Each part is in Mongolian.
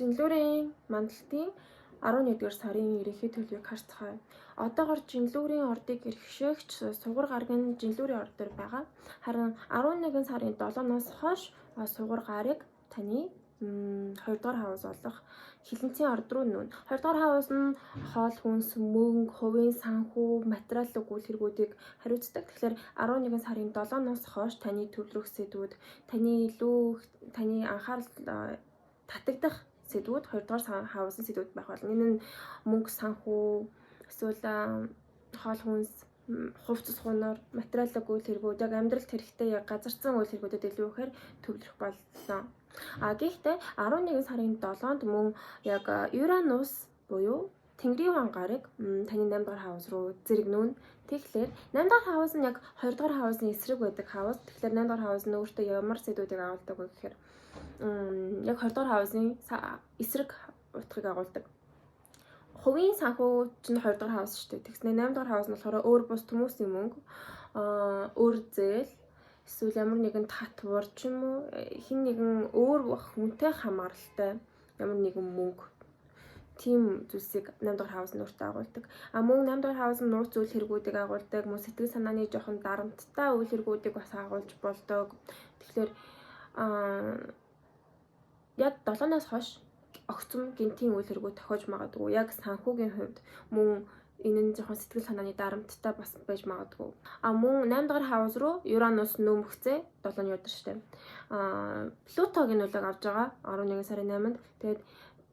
Жинлүүрийн мандалтын 11-р сарын ерөнхий төлөвийг харцгаая. Одоогоор Жинлүүрийн ордыг эрхшээгч сугар гарагийн Жинлүүрийн орд төр байгаа. Харин 11 сарын 7-оос хойш сугар гарыг таны 2-р хавс болох Хилэнцгийн орд руу нүүнэ. 2-р хавс нь хоол хүнс, мөнгө, хувийн санхүү, материалын үйл хэрэгүүдийг хариуцдаг. Тэгэхээр 11 сарын 7-оос хойш таны төвлөрөх сэдвүүд, таны анхаарал татагдах сэдвүүд 2-р хавсын сэдвүүд байх болно. Энэ нь мөнгө, санхүү, эсвэл хоол хүнс, хувцас хунаар, материалын үйл хэрэгүүд, яг амьдралд хэрэгтэй яг газарсан үйл хэрэгүүдэд илүү ихээр төвлөрөх болно. Гэхдээ 11 сарын 7-нд мөн яг Юранус буюу Тэнгэрийн хаан гарыг таны 8-р хавс руу зэрэгнүүн. Тэгэхээр 8-р хавс нь яг 2-р хавсны эсрэг байдаг хавс. Тэгэхээр 8-р хавс нь өөртөө ямар сэдвүүдийг агуулдаг вэ гэхээр яг 20-р хавсны эсрэг утгыг агуулдаг. Хувийн санхүү чинь 2-р хавс шүү дээ. Тэгснэ 8-р хавс нь болохоор өөр бус хүмүүсийн мөнгө, өөр зээл, эсвэл ямар нэгэн татвар ч юм уу, хин нэгэн өөр хүнтэй хамааралтай ямар нэгэн мөнгө. Тийм зүйлсийг 8-р хавс нь өөртөө агуулдаг. Мөн 8-р хавс нь нууц үйл хэрэгүүдийг агуулдаг, мөн сэтгэл санааны жоохон дарамттай үйл хэрэгүүдийг бас агуулж болдог. Тэгэхээр яг 7-оос хойш огцом гинтийн үйл хэрэгүүд тохиож магадгүй. Яг санхүүгийн хувьд мөн энэ нь жоохон сэтгэл санааны дарамттай бас байж магадгүй. Мөн 8-р хавс руу Юранус нүүмгцээ 7-ны өдөр штэ. Плутогийн нөлөөг авж байгаа 11 сарын 8-нд. Тэгээд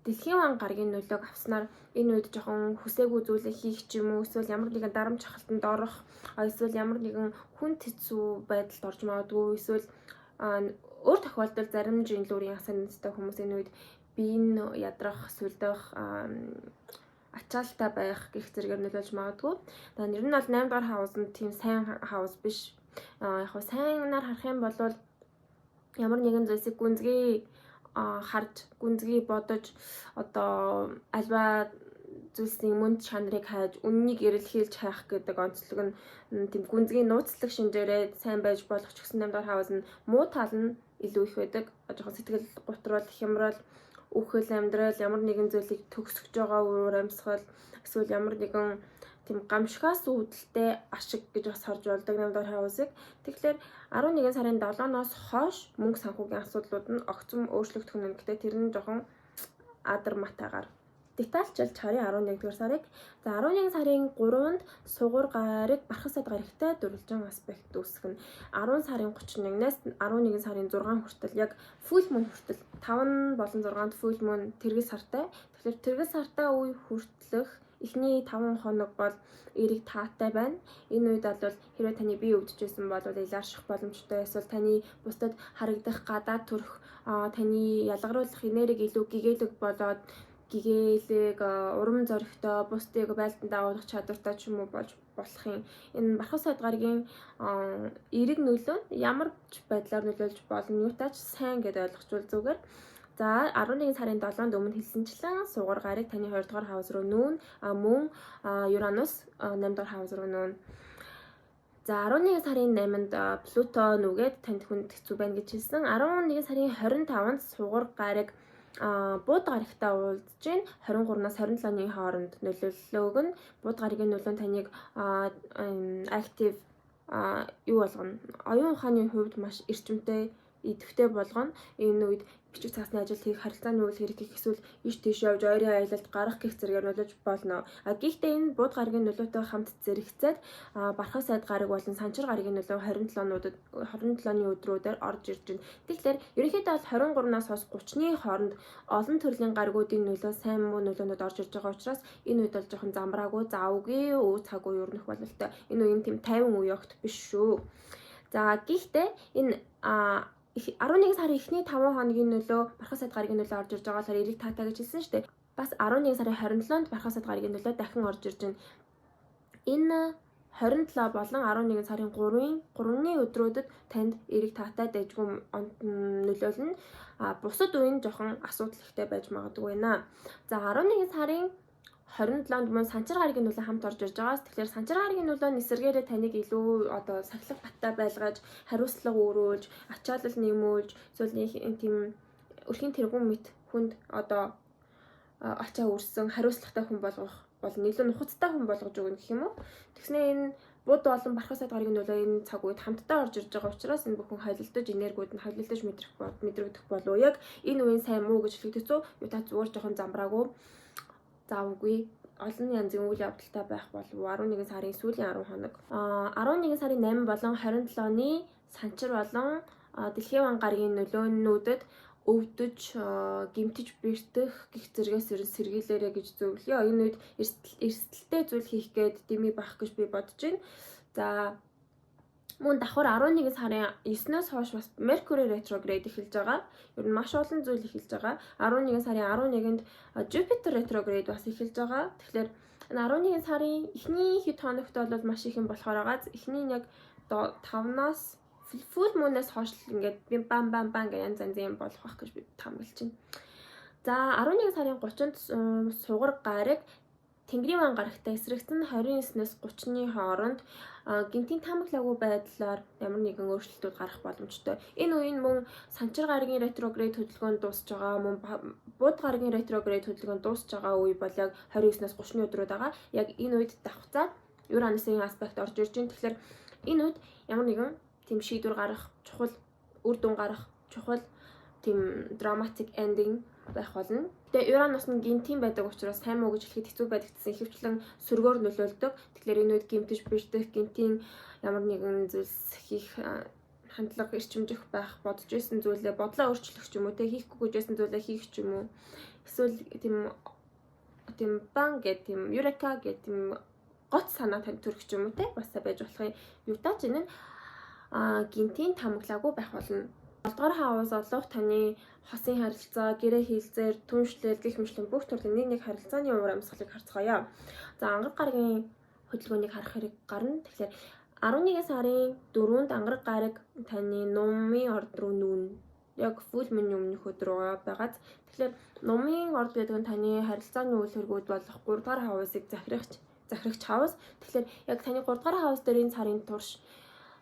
Дэлхийн хаан гарагийн нөлөөг авснаар энэ үед жоохон хүсээгүй зүйлээ хийх ч юм уу, эсвэл ямар нэгэн дарамт шахалтанд орох, эсвэл ямар нэгэн хүнд хэцүү байдалд орж магадгүй, эсвэл өөр тохиолдолд зарим Жинлүүрийн ясан нүцтэй хүмүүс энэ үед биеийн ядрах, сүлдэх, ачаалттай байх гэх зэрэгээр нөлөөлж магадгүй. Нэр нь бол 8-р хавс нь тийм сайн хавс биш. Яг хөө сайнаар харах юм бол ямар нэгэн зүйлсийг гүнзгий харж, гүнзгий бодож, одоо альва зүйлсийн мөн чанарыг хайж, үннийг эрэлхийлж хайх гэдэг онцлог нь тийм гүнзгий нууцлаг шинжээрээ сайн байж болох ч гэсэн 8-р хавс нь муу тал нь илүү их байдаг. Жоохон сэтгэл гутрал, хямрал, үхэл амьдрал, ямар нэгэн зүйлийг төгсөж байгаа уур амьсгал, эсвэл ямар нэгэн тийм гамшигаас үүдэлтэй ашиг гэж бас харж болдог 8-р хавсыг. Тэгэхээр 11 сарын 7-оос хойш мөнгө санхүүгийн асуудлууд нь огцом өөрчлөгдөх нь. Гэхдээ тэр нь жоохон адар матагаар детальчилж харъя 11-р сарыг. За 11 сарын 3-нд сугар гарыг Бархасад гарагтай дөрвөлжин аспект үүсгэнэ. 10 сарын 31-нээс 11 сарын 6 хүртэл яг full moon хүртэл 5 болон 6-нд full moon тэргэл сартай. Тэгэхээр тэргэл сартай үе хүртэлх эхний 5 хоног бол эрэг таатай байна. Энэ үед бол хэрвээ таны бие өвдөжсэн бол илэрших боломжтой. Эсвэл таны бусдад харагдах гадаад төрх таны ялгаруулах энерги илүү гэгээлэг болоод гэгээлэг, урам зоригтой, бусдыг байлдан дагуулах чадвартай ч юм уу болж болох юм. Энэ Бархасад гарагийн эрэг нөлөө ямар ч байдлаар нөлөөлж болно. Юутаач сайн гэдээ ойлгочвол зүгээр. За 11 сарын 7-нд өмнө хэлсэнчлэн сугар гарыг таны 2-р хавс руу нүүн, мөн Юранус 8-р хавс руу нүүн. За 11 сарын 8-нд Плуто нүгээд танд хүнд хэцүү байна гэж хэлсэн. 11 сарын 25-нд сугар гарыг бууд гарагтай уулзж гин 23-наас 27-ны хооронд нөлөөлөг нь бууд гарагийн нөлөө нь таныг актив юу болгоно. Оюун ухааны хувьд маш эрчимтэй, идэвхтэй болгоно. Энэ үед бичиг цаасны ажил хийх, харилцааны үйл хэрэг хийх, эсвэл иш тийш явж ойрын аялалд гарах гэх зэрэгээр нөлөөлж болно. Гэхдээ энэ бууд гарагийн нөлөөтэй хамт зэрэгцээд Бархасад гараг болон Санчир гарагийн нөлөө 27-ны өдрүүдээр орж ирж байна. Тэгэхээр ерөнхийдөө бол 23-наас хойш 30-ны хооронд олон төрлийн гаргуудын нөлөө, сайн муу нөлөөнүүд орж ирж байгаа учраас энэ үед бол жоохон замбраагүй, завгүй, өө цаггүй өрнөх бололтой. Энэ үеийн тийм 50 үе огт биш шүү. За гэхдээ энэ 11 сарын эхний 5 хоногийн нөлөө Бархасад гарагийн нөлөө орж ирж байгаа болохоор эрэг таатай гэж хэлсэн шүү дээ. Бас 11 сарын 27-нд Бархасад гарагийн нөлөө дахин орж ирж байна. Энэ 27 болон 11 сарын 3-ны өдрүүдэд танд эрэг таатай дэжгүй нөлөөлнө. Бусад үеийн жоохон асуудал ихтэй байж магадгүй байна. За 11 сарын 27-нд мөн Санчир гарагийн нөлөө хамт орж ирж байгаас тэгэхээр Санчир гарагийн нөлөө нисэргээрээ таныг илүү одоо сахилах баттай байлгаж, хариуцлага өрүүлж, ачаалал нэмүүлж, эсвэл тийм өрхийн тэргүүн мэт хүнд одоо ачаа үрсэн хариуцлагатай хүн болгох бол илүү нухацтай хүн болгож өгнө гэх юм уу. Тэгснэ энэ бод болон бархас садгарыг нь бол энэ цаг үед хамтдаа орж ирж байгаа учраас энэ бүхэн холилдож энергиуд нь холилдож мэдрэгдэх болов яг энэ үеийн сайн муу гэж хэлэхэд зү юу та зүгээр жоохон замбраагүй заавгүй олон янзын үйл явдалтай байх болов 11 сарын сүүлийн 10 хоног 11 сарын 8 болон 27-ны санчир болон дэлхийн ван гарагийн нөлөөнүүдэд өвдөж гимтэж бэртэх гих зэрэгээс ерөн сэргийлээрэ гэж зөвлөе. Энэ үед эрсдэлтэй зүйл хийх гээд дэмий байх гэж би бодож байна. За мөн давхар 11 сарын 9-ноос хойш бас Mercury retrograde эхэлж байгаа. Ер нь маш олон зүйл эхэлж байгаа. 11 сарын 11-нд Jupiter retrograde бас эхэлж байгаа. Тэгэхээр энэ 11 сарын эхний хэд хоногт бол маш их юм болохоор байгаа. Эхний яг 5-наас full moon-аас хойш ингээд би бам гэх янз янзын юм болох байх гэж би таамаглаж байна. За 11 сарын 30-нд сугар гараг Тэнгэрийн ван гарагтай эсрэгцэн 29-ноос 30-ны хооронд гинтийн таамаглаагүй байдлаар ямар нэгэн өөрчлөлтүүд гарах боломжтой. Энэ үеийн мөн санчир гарагийн ретроград хөдөлгөөн дуусж байгаа, мөн бууд гарагийн ретроград хөдөлгөөн дуусж байгаа үе бол яг 29-ноос 30-ны өдрүүд байгаа. Яг энэ үед давхцаад Юранысын аспект орж ирж байна. Тэгэхээр энэ үед ямар нэгэн тийм шийдвэр гарах, чухал үр дүн гарах, чухал тийм dramatic ending байх болно. Тэгээ Уранус нь гинтийн байдаг учраас сайн муу гэж хэлэхэд хэцүү байдаг гэсэн ихэвчлэн сөргөөр нөлөөлдөг. Тэгэхээр энэ үед гимтэж бэрдэх, гинтийн ямар нэгэн зүйлс хийх хандлага эрчимжих байх, бодож байсан зүйлээ бодлоо өөрчлөх ч юм уу, те хийхгүй гэж байсан зүйлээ хийх ч юм уу. Эсвэл тийм бан гэх тийм Eureka гэх тийм гоц санаа тань төрөх ч юм уу, те бас байж болохын юутаач энэ гинтийн таамаглаагүй байх болно. 2 дугаар хаус олох таны хосын харилцаа, гэрээ хийлзээр, түншлэл гэх мэтлэн бүх төрлийн нэг харилцааны уур амьсгалыг харцгаая. За ангараг гарагийн хөдөлгөөнийг харах хэрэг гарна. Тэгэхээр 11 сарын 4-нд ангараг гараг таны нумын орд руу нүүн. Яг full moon өмнөх өдөр байгааз. Тэгэхээр нумын орд гэдэг нь таны харилцааны үйл хэргүүд болох 3 дугаар хаусыг захирагч хаус. Тэгэхээр яг таны 3 дугаар хаус дээр энэ сарын турш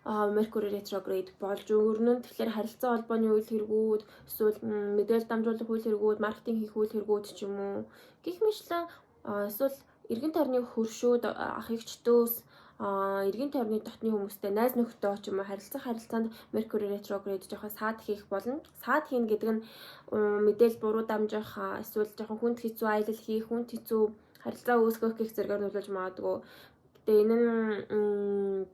Mercury retrograde болж өрнөн. Тэгэхээр харилцаа холбооны үйл хэрэгүүд, эсвэл мэдээлэл дамжуулах үйл хэрэгүүд, маркетинг хийх үйл хэрэгүүд ч юм уу. Гэх мэтлэн эсвэл эргэн тойрны хөршүүд, ах эгчдөөс, эргэн тойрны дотны хүмүүстэй, найз нөхдөд ч юм уу харилцаанд Mercury retrograde жоохон саад хийх болно. Саад хийн гэдэг нь мэдээлэл буруу дамжих, эсвэл жоохон хүнд хэцүү аялал хийх, хүнд хэцүү харилцаа үүсгэх гэх зэргээр нөлөөлж магадгүй. Тэгээ энэ нь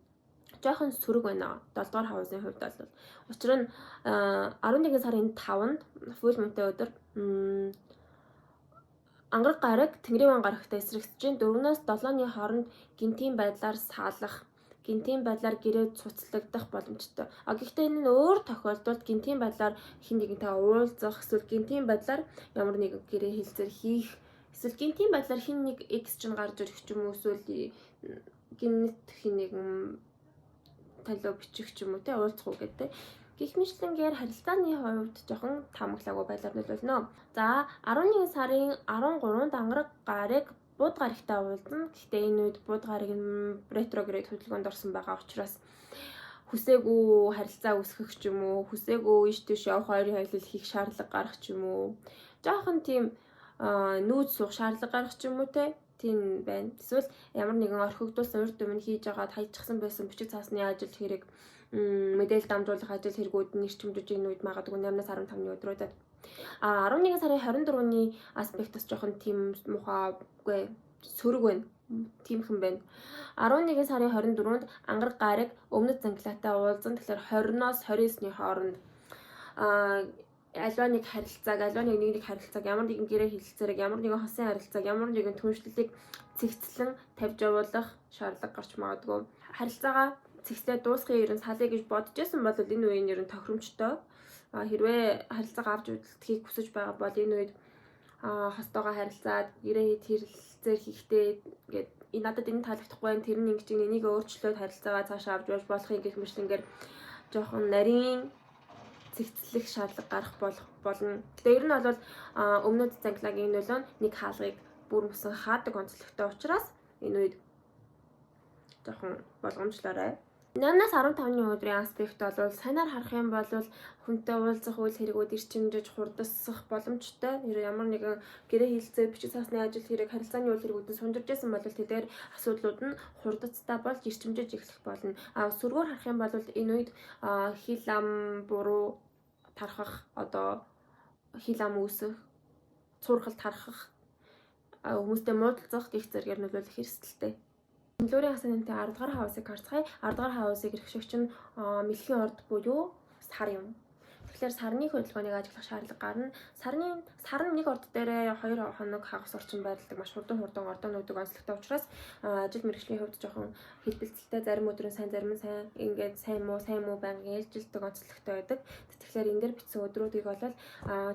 жоохон сөрөг байна. 7 дугаар хаусын хувьд бол. Учир нь 11 сарын 5-нд full moon-тэй өдөр ангараг гараг Тэнгэрийн ван гарагтай эсрэгцэн 4-өөс 7-ны хооронд гинтийн байдлаар саалах, гинтийн байдлаар гэрээ цуцлагдах боломжтой. Гэхдээ энэ нь өөр тохиолдолд гинтийн байдлаар хэн нэгнтэй уулзах, эсвэл гинтийн байдлаар ямар нэгэн гэрээ хэлцээр хийх, эсвэл гинтийн байдлаар хэн нэг X чинь гарч ирэх ч юм уу, эсвэл гинт хэн нэгэн талуу бичих ч юм уу те уулзах уу гэдэг. Гэх мэтлэнгээр харилцааны хувьд жоохон таамаглаагүй байдлаар нөлөөлнө. За 11 сарын 13-нд ангараг гараг бууд гарагтай уулзна. Гэхдээ энэ үед бууд гараг нь ретроград хөдөлгөөнд орсон байгаа учраас хүсээгүй харилцаа үүсгэх ч юм уу, хүсээгүй иш тийш явах хоёрын аялал хийх шаардлага гарах ч юм уу. Жоохон тийм нүүц суух шаардлага гарах ч юм уу те. Тийм байна. Эсвэл ямар нэгэн орхигдуулсан урд өмнө хийж байгаа тайжчихсан байсан бичиг цаасны ажил хэрэг, мэдээлэл дамжуулах ажил хэрэгүүд нь эрчимжиж энэ үед магадгүй 8-15-ны өдрүүдэд 11 сарын 24-ний аспектс жоохон тийм мухаагүй сөрөг байна. Тиймхэн байна. 11 сарын 24-нд ангараг гараг өмнөд занглаатай уулзсан. Тэгэхээр 20-оос 29-ны хооронд альва нэг харилцааг, альва нэг харилцааг, ямар нэгэн гэрээ хэлэлцээрэг, ямар нэгэн хосын харилцааг, ямар нэгэн түншлэлийг цэгцлэн тавьж явуулах шаардлага гарч магадгүй. Харилцаагаа цэгцлээ дуусгахын ерөн салъя гэж бодож байсан бол энэ үеийн ерөн тохиромжтой. Хэрвээ харилцаагаа авч үздэхийг хүсэж байгаа бол энэ үед хостойгоо харилцаад гэрээ хэлэлцээр хийхдээ ингээд надад энэ таалагдахгүй байна, тэр нь ингэж энийг өөрчлөөд харилцаагаа цаашаа авч явж болохыг гэх мэтлэнгээр жоохон нарийн цэгцлэх шаардлага гарах болно. Тэгээ ер нь бол өмнөд цанглагийн нөлөө нэг хаалгыг бүр мөсөн хаадаг онцлогтой учраас энэ үед жоохон болгоомжлоорой. 8-аас 15-ны өдрийн аспект бол санаар харах юм бол хүнтэй уулзах үйл хэрэгүүд эрчимжиж хурдсах боломжтой. Ямар нэгэн гэрээ хилцээ бичиг цаасны ажил хэрэг харилцааны үйл хэрэгүүдэн сунжирж байсан бол тэдгээр асуудлууд нь хурдцтай болж эрчимжиж эхлэх болно. Сүргээр харах юм бол энэ үед хил ам буруу тархах, хил ам үүсэх, цуурхал тархах, хүмүүстэй муудалцах гэх зэргээр нөлөөлөх эрсдэлтэй. Лүүрийн асаантай 10 дугаар хаусыг харцгаая. 10 дугаар хаусыг эрхшигч нь мэлхийн орд буюу сар юм. Тэгэхээр сарны хөдөлгөөнийг ажиглах шаардлага гарна. Сар нь нэг орд дээрээ 2 хоног хагас орчим байрладаг маш хурдан ордоонуудыг онцлогтой учраас ажил мэргэжлийн хувьд жоохон хэлбэлцэлтэй, зарим өдрийн сайн, зарим нь сайн, ингээд сайн муу байнгын ээлжилдэг онцлогтой байдаг. Тэгэхээр энэ дээр бичсэн өдрүүдийг бол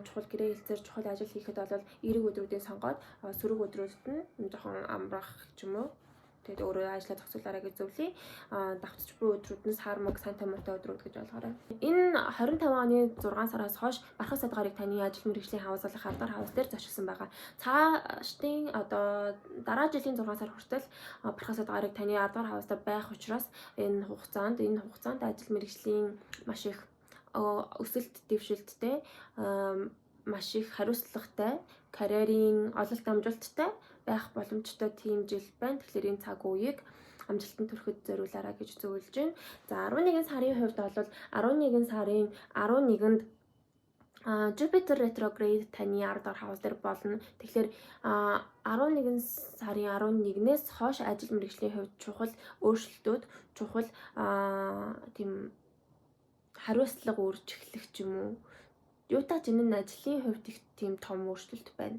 чухал гэрээ хэлцээр чухал ажил хийхэд бол эрэг өдрүүдийг сонгоод сөрөг өдрүүдэд нь жоохон амрах ч юм уу. Тэгээд өөрөө ажиллаа зохицуулаарай гэж зөвлөе. Давтч буй өдрүүд нь сар мөг сайн тамиртай өдрүүд гэж ойлгоорой. Энэ 25 оны 6 сараас хойш бархах садгарыг таны ажил мэргэжлийн хавзалах 10 дахь хавс дээр зочилсон байгаа. Цаашдын дараа жилийн 6 сар хүртэл бархах садгарыг таны 10 дахь хавстай байх учраас энэ хугацаанд ажил мэргэжлийн маш их өсөлт дэвшилттэй, маш их хариуцлагатай, карьерийн ололт амжилттай байх боломжтой тийм жил байна. Тэгэхээр энэ цаг үеийг амжилтанд хүрэхэд зориулаарай гэж зөвлөж байна. За 11 сарын хувьд бол 11 сарын 11-нд Jupiter retrograde таны 10 дахь хаус дээр болно. Тэгэхээр 11 сарын 11-ээс хойш ажил мэргэжлийн хувьд чухал өөрчлөлтүүд, чухал тийм хариуцлага үрж эхлэх ч юм уу. Юутаач энэ нь ажлын хувьд их тийм том өөрчлөлт байна.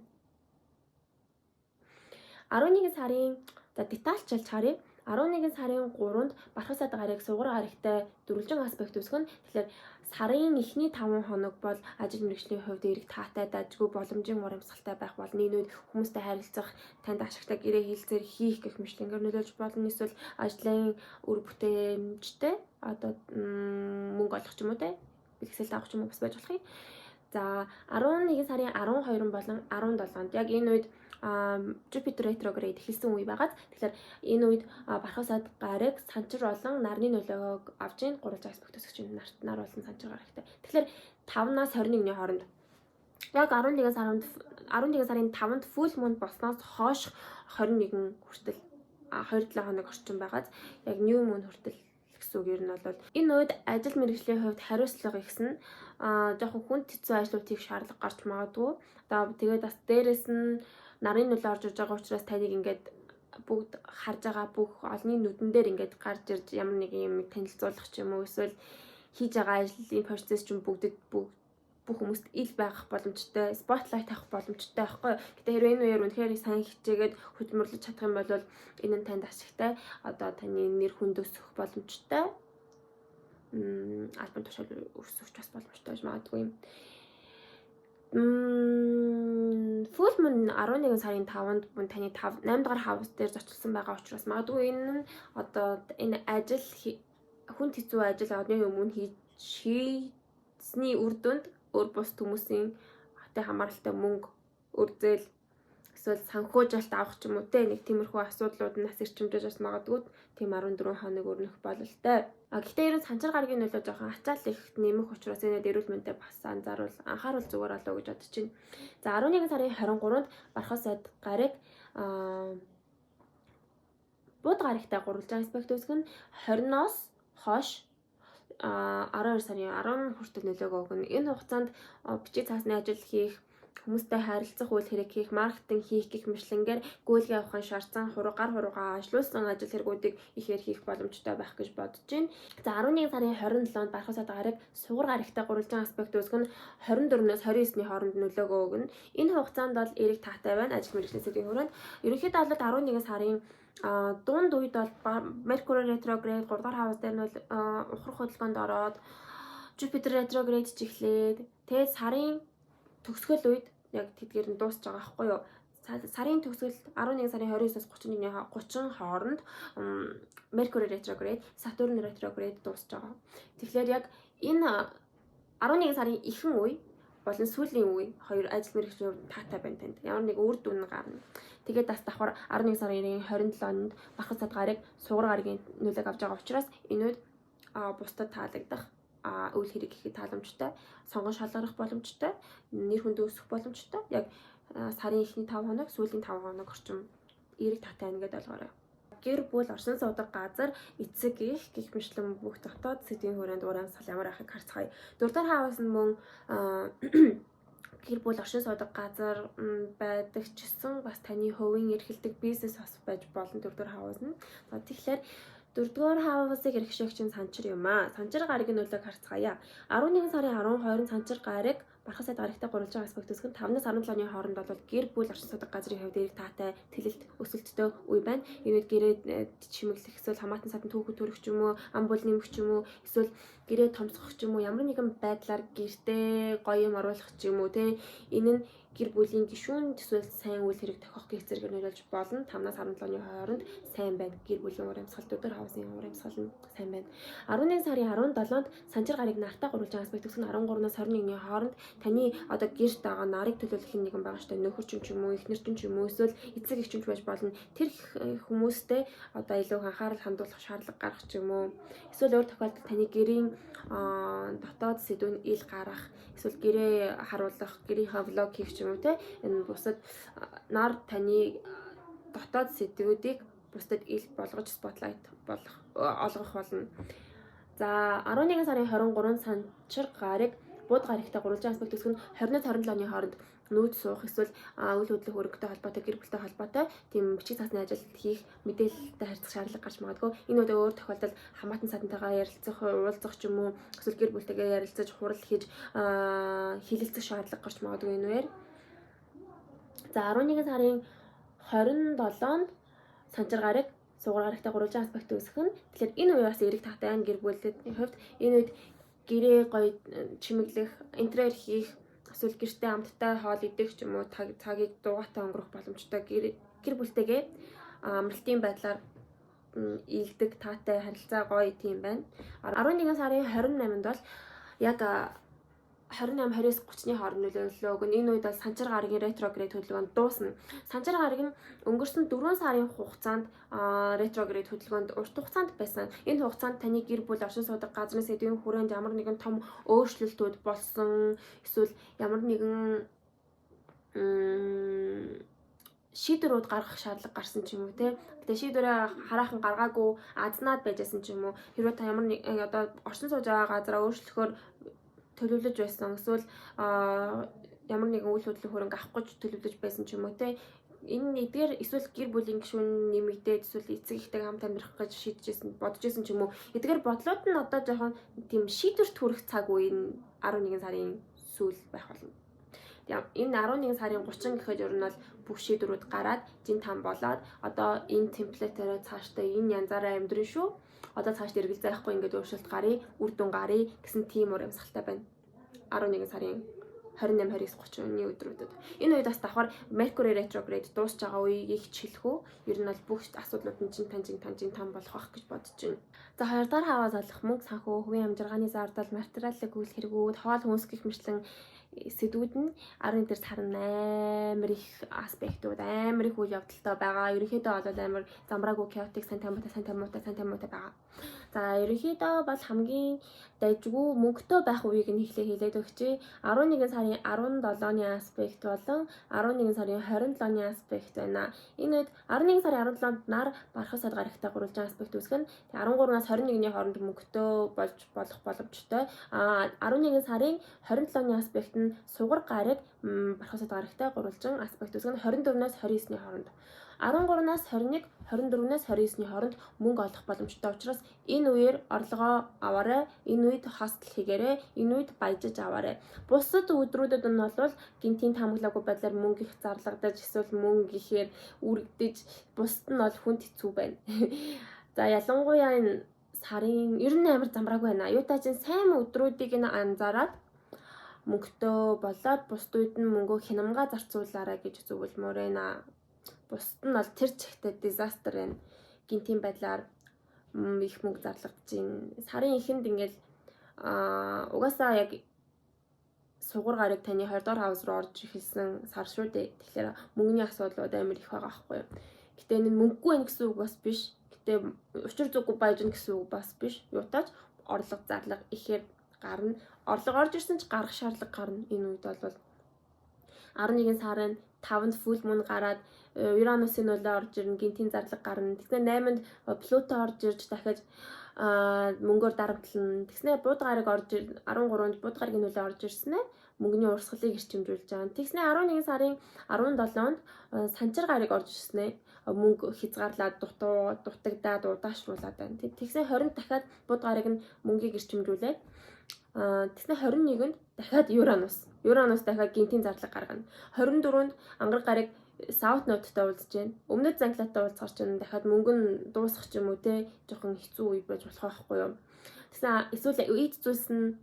11 сарын детальчилж харъя. 11 сарын 3-нд бархах садгарыг сугар гарагтай дөрвөлжин аспект үүсгэн. Тэгэхээр сарын эхний 5 хоног бол ажил мэргэжлийн хувьд эрэг таатай, дажгүй, боломжийн урамсгалтай байх болно. Энэ үед хүмүүстэй харилцах, танд ашигтай гэрээ хэлцээр хийх гэх мэтлэнгээр нөлөөлж болно. Эсвэл ажлын үр бүтээмжтэй мөнгө олох ч юм уу те. Бэлгэсэлт авах ч юм уу бас байж болох юм. За 11 сарын 12 болон 17-нд яг энэ үед Jupiter retrograde эхэлсэн үе байгаад тэгэхээр энэ үед бархах садгарыг санчир болон нарны нөлөөгөө авч ийн 3 аспект өсгч нар болсон санчир гарагтай. Тэгэхээр 5-наас 21-ний хооронд яг 11 сарын 5-нд full moon болсноос хойш 21 хүртэл 2-7 хоног орчим байгаад яг new moon хүртэл гэсэн үг. Ер нь бол энэ үед ажил мэргэжлийн хувьд хариуцлага ихсэн жоохон хүнд хэцүү ажлууд хийх шаардлага гарч магадгүй. Тэгээд бас дээрэс нь нарын нөлөө орж иж байгаа учраас таныг ингээд бүгд харж байгаа бүх олонний нүдэн дээр ингээд гарч ирж ямар нэг юм танилцуулах ч юм уу эсвэл хийж байгаа ажлын процесс ч юм бүх хүмүүст ил байх боломжтой, спотлайт авах боломжтой байхгүй. Гэтэ хэрвээ энэ үеэр үнэхээр сайн хичээгээд хөдөлмөрлөж чадах юм бол энэ нь танд ашигтай. Таны нэр хүнд өсөх боломжтой. Албан тушаал өсөх бас боломжтой гэж магадгүй юм. Full moon 11 сарын 5-нд таны 8 дахь хаус дээр зочилсон байгаа учраас магадгүй энэ нь энэ ажил хүнд хэцүү ажил одны өмнө хийсний үр дүнд өөр бус хүмүүсийн хатай хамааралтай мөнгө үрзэл эсвэл санхүүжилт авах ч юм уу те нэг тиймэрхүү асуудлууд нас ирчимжиж бас магадгүй тийм 14 хоног өрнөх бололтой. Гэхдээ ерөн санчир гарагийн нөлөө жоохон ачаал их нэмэх учраас энэ эрүүл мэндэд бас анхааруул зүгээр болоо гэж бодож байна. За 11 сарын 23-нд бархах садгарыг бууд гарагтай гурвалжин аспект үүсгэн 20-ноос хойш 12 сарын 10 хүртэл нөлөөгөө өгнө. Энэ хугацаанд бичиг цаасны ажил хийх, хүмүүстэй харилцах үйл хэрэг хийх, маркетинг хийх гэх мэтлэнгээр гүйлгээ авахын шаардсан гар хуруугаа ажилуулсан ажил хэрэгүүдийг ихээр хийх боломжтой байх гэж бодож байна. За 11 сарын 27-нд бархах садгарыг сугар гарагтай гурвалжин аспект үүсгэн 24-өөс 29-ний хооронд нөлөөгөө өгнө. Энэ хугацаанд бол эрэг таатай байна ажил мэргэжлийн сэдвийн хүрээнд. Ерөнхийдөө бол 11 сарын дунд үед бол Mercury retrograde 3 дахь хаус дээр нь ухрах хөдөлгөөнд ороод Jupiter retrograde ч эхлээд тэгээд сарын төгсгөл үед яг тэдгээр нь дуусч байгаа байхгүй юу? Сарын төгсгөл 11 сарын 29-оос 30 хооронд Mercury retrograde, Saturn retrograde дуусч байгаа. Тэгэхээр яг энэ 11 сарын ихэнх үе болон сүүлийн үе хоёр ажил мэргэжлийн таатай байна танд. Ямар нэг үр дүн гарна. Тэгээд бас давхар 11 сарын 27-нд Бархад сад гарыг сугар гарагийн нөлөөг авч байгаа учраас энэ үед бусдад таалагдах үйл хэрэг гэхэд тааламжтай, сонгон шалгарах боломжтой, нэр хүнд өсөх боломжтой. Яг сарын эхний 5 хоног, сүүлийн 5 хоног орчим эерэг таатай байна гэдээ ойлгоорой. Гэр бүл оршин суудаг газар эцэг гэх мэтлэн бүх дотоод сэдвийн хүрээнд урамсгал ямар ахыг харцгаая. 4 дахь хаавс нь мөн гэр бүл оршин суудаг газар байдаг ч гэсэн бас таны хувийн эрхэлдэг бизнес бас байж болно 4 дахь хаавс нь. За тэгэхээр 4 дугаар хаавсыг эрхшээгч нь санчир юм аа. Санчир гарагийн нөлөөг харцгаая. 11 сарын 12-нд санчир гараг Бархад сад гарагтай гурван аспект үсгэн 5-аас 17-ны хооронд бол гэр бүл оршин суудаг газрын хувьд эерэг таатай тэлэлт өсөлттэй үе байна. Энэ үед гэрээ чимэглэх эсвэл хамаатан садан түүхэд төрөх ч юм уу, ам бол нэмэх ч юм уу, эсвэл гэрээ томсгох ч юм уу, ямар нэгэн байдлаар гэртээ гоё юм оруулах ч юм уу те. Энэ нь гэр бүлийн гишүүнд эсвэл сайн үйл хэрэг тохиох гэх зэрэг нөлөөлж болно. 5-аас 17-ны хооронд сайн байна. Гэр бүлийн урамсгал 4 дахь хавсын урамсгал нь сайн байна. 11 сарын 17-нд санчир гарыг нартай гурван аспект үсгэн 13-наас 21-ны хооронд таны одоо гэрт байгаа нарыг төлөөлөх нэгэн байгаа штэ нөхөр ч юм уу, эхнэр ч юм уу, эсвэл эцэг эх ч байж болно. Тэр хүмүүстэй одоо илүү анхаарал хандуулах шаардлага гарах ч юм уу. Эсвэл өөр тохиолдолд таны гэрийн дотоод сэдвүүн ил гарах, эсвэл гэрээ харуулах, гэрийнхээ влог хийх ч юм уу те. Энэ бусад нар таны дотоод сэдвүүдийг бусдад ил болгож спотлайт олгох болно. За 11 сарын 23-нд санчир гарыг бууд гарагтай гурван аспект үсгэн 20-27-ны хооронд нүүд суух эсвэл үйл хөдлөх өргөдтэй холбоотой гэр бүлтэй холбоотой тийм бичиг цаасны ажил хийх мэдээлэлтэй харьцах шаардлага гарч магадгүй. Энэ үед өөр тохиолдолд хамаатан садантайгаа ярилцах, уулзах ч юм уу, эсвэл гэр бүлтэйгээ ярилцаж хурал хийж хилэлцэх шаардлага гарч магадгүй энэ үеэр. За 11 сарын 27-нд санчир гараг сугар гарагтай гурван аспект үсгэн. Тэгэхээр энэ үе бас эерэг таатай гэр бүлийн хувьд энэ үед гэрээ гоё чимэглэх, интерьер хийх, эсвэл гэртээ амттай хоол идэх ч юм уу, цагийг дуугатай өнгөрөх боломжтой гэр бүлтэйгээ амралтын байдлаар ийдэг таатай харилцаа гоё тийм байна. 11 сарын 28-нд бол яг 28-29-30-ны хооронд нөлөөлөл өгнө. Энэ үед бол санчир гарагийн ретроград хөдөлгөөнд дуусна. Санчир гараг нь өнгөрсөн 4 сарын хугацаанд ретроград хөдөлгөөнд урт хугацаанд байсан. Энэ хугацаанд таны гэр бүл оршин суудаг газрын сэдвийн хүрээнд ямар нэгэн том өөрчлөлтүүд болсон, эсвэл ямар нэгэн шийдвэрүүд гаргах шаардлага гарсан ч юм уу те. Гэтэ шийдвэрээ хараахан гаргаагүй азнаад байжсэн ч юм уу. Хэрвээ та ямар нэг одоо оршин сууж байгаа газараа өөрчлөхөөр төлөвлөж байсан, эсвэл ямар нэгэн үйл хөдлөх хөрөнгө авах гэж төлөвлөж байсан ч юм уу те. Энэ эдгээр эсвэл гэр бүлийн гишүүн нэмэгдээд эсвэл эцэг ихтэйг хамт амьдрах гэж шийдэжсэн, бодожсэн ч юм уу. Эдгээр бодлууд нь одоо жоохон тийм шийдвэрт хүрэх цаг үе нь 11 сарын сүүл байх болно. Энэ 11 сарын 30 гэхэд ер нь бол бүх шийдвэрүүд гараад жин там болоод одоо энэ темплетээр цаашдаа энэ янзаараа амьдрын шүү. Одоо цааш дэргэл зайхгүй ингээд өөрчлөлт гарыг, үр дүн гарыг гэсэн тийм урамсгалтай байна. 11 сарын 28-29-30-ны өдрүүдэд. Энэ үед бас давхар Mercury retrograde дуусч байгаа үеийг хичээлхүү. Ер нь бол бүх асуудлууд нь жин там болох байх гэж бодож байна. За 2 дахь хаваа залах мөнгө, санхүү, хувийн амжиргааны зардал, материалын үйл хэрэгүүд, хоол хүнс гэх мэтлэн сэдвүүд нь 11 дээр сарын амар их аспектууд, амар их үйл явдалтай байгаа. Ерөнхийдөө бол амар замбраагүй chaotic сайн тамуутай байгаа. За ерөнхийдөө бол хамгийн дайжгүй мөнгөтэй байх үеийг нь хэлээд өгчээ. 11 сарын 17-ны аспект болон 11 сарын 27-ны аспект байна. Энэ үед 11 сарын 17-нд нар Бархад сад гарагтай гурван аспект үсгэн 13-наас 21-ний хооронд мөнгөтэй болж болох боломжтой. 11 сарын 27-ны аспект нь сугар гараг Бархад сад гарагтай гурван аспект үсгэн 24-наас 29-ний хооронд. 13-наас 21, 24-нээс 29-ний хооронд мөнгө олох боломжтой учраас энэ үеэр орлогоо аваарай, энэ үед хостел хийгээрэй, энэ үед баяжиж аваарай. Бусад өдрүүдэд нь бол гинтийн таамаглаагүй байдлаар мөнгө их зарлагдаж, эсвэл мөнгө ихээр үргэж, бусад нь бол хүнд хэцүү байна. За ялангуяа энэ сарын ер нь амар замбраагүй байна. Юутай чинь сайн өдрүүдийг нь анзаараад мөнгөтэй болоод бусад үед нь мөнгөө хянамгаа зарцуулаарай гэж зөвлөмөр байна. Бусад нь бол тэр чигтээ дизастер байна. Гинтийн байдлаар их мөнгө зарлагдаж байна. Сарын эхэнд ингээл угаасаа яг сугар гараг таны 20 дугаар хаус руу орж ирсэн сар шүү дээ. Тэгэхээр мөнгөний асуудлууд амар их байгаа байхгүй юу. Гэтэ энэ мөнгөгүй байх гэсэн үг бас биш. Гэтэ учир зүггүй баяжна гэсэн үг бас биш. Юутаач орлого зарлага ихээр гарна. Орлого орж ирсэн ч гарах шаардлага гарна. Энэ үед бол 11 сарын 5-нд full moon гараад Uranus-ийн нөлөө орж ирнэ, гинтийн зарлага гарна. Тэгснэ 8-нд Pluto орж ирж дахиад мөнгөөр дарамтлана. Тэгснэ бууд гараг орж 13-нд бууд гарагийн нөлөө орж ирснэ. Мөнгөний урсгалыг эрчимжүүлж байгаа. Тэгснэ 11 сарын 17-нд санчир гараг орж ирснэ. Мөнгө хязгаарлаад дутагдаад удаашруулад байна. Тэгснэ 20-нд дахиад бууд гараг нь мөнгийг эрчимжүүлээд тэгснэ 21-нд дахиад Uranus дахиад гинтийн зарлага гаргана. 24-нд ангар гараг South Node-тай уулзж байна. Өмнөд Занклаатай уулзгаар чинь дахиад мөнгө нь дуусах ч юм уу те жоохон хэцүү үе байж болох байхгүй юу. Тэгсэн эсвэл эд зүйлс нь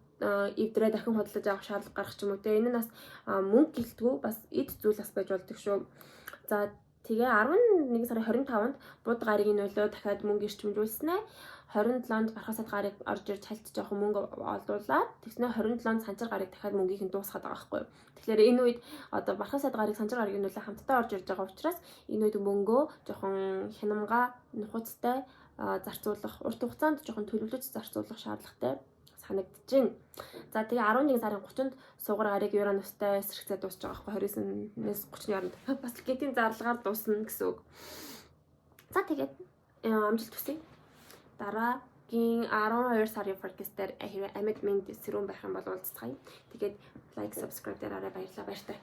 эвдрээ дахин худалдаж авах шаардлага гарах ч юм уу те. Энэ нь бас мөнгө гэлтгүй бас эд зүйл бас байж болдог шүү. За тэгээ 11 сарын 25-нд бууд гарагийн нөлөө дахиад мөнгө эрчимжүүлснэ. 27-нд бархасад гарыг орж ирж хальт жоохон мөнгө олдуулаад тэгснэ 27-нд санчир гарыг дахиад мөнгийг нь дуусгаад байгаа байхгүй юу. Тэгэхээр энэ үед одоо бархасад гарыг санчир гарагийн нөлөө хамтдаа орж ирж байгаа учраас энэ үед мөнгөө жоохон хянамга нухацтай зарцуулах, урт хугацаанд жоохон төлөвлөж зарцуулах шаардлагатай санагдаж байна. За тэгээ 11 сарын 30-нд сугар гарыг Uranus-тай эсрэгцээ дуусж байгаа байхгүй 29-ээс 30-ны хооронд бас л гинтийн зарлагаар дуусна гэсэн үг. За тэгээд амжилт хүсье. Дараагийн 12 сарын forecast дээр амьд минь сэрүүн байх юм бол уулзцгаая. Тэгээд like, subscribe дараарай баярлалаа баяртай.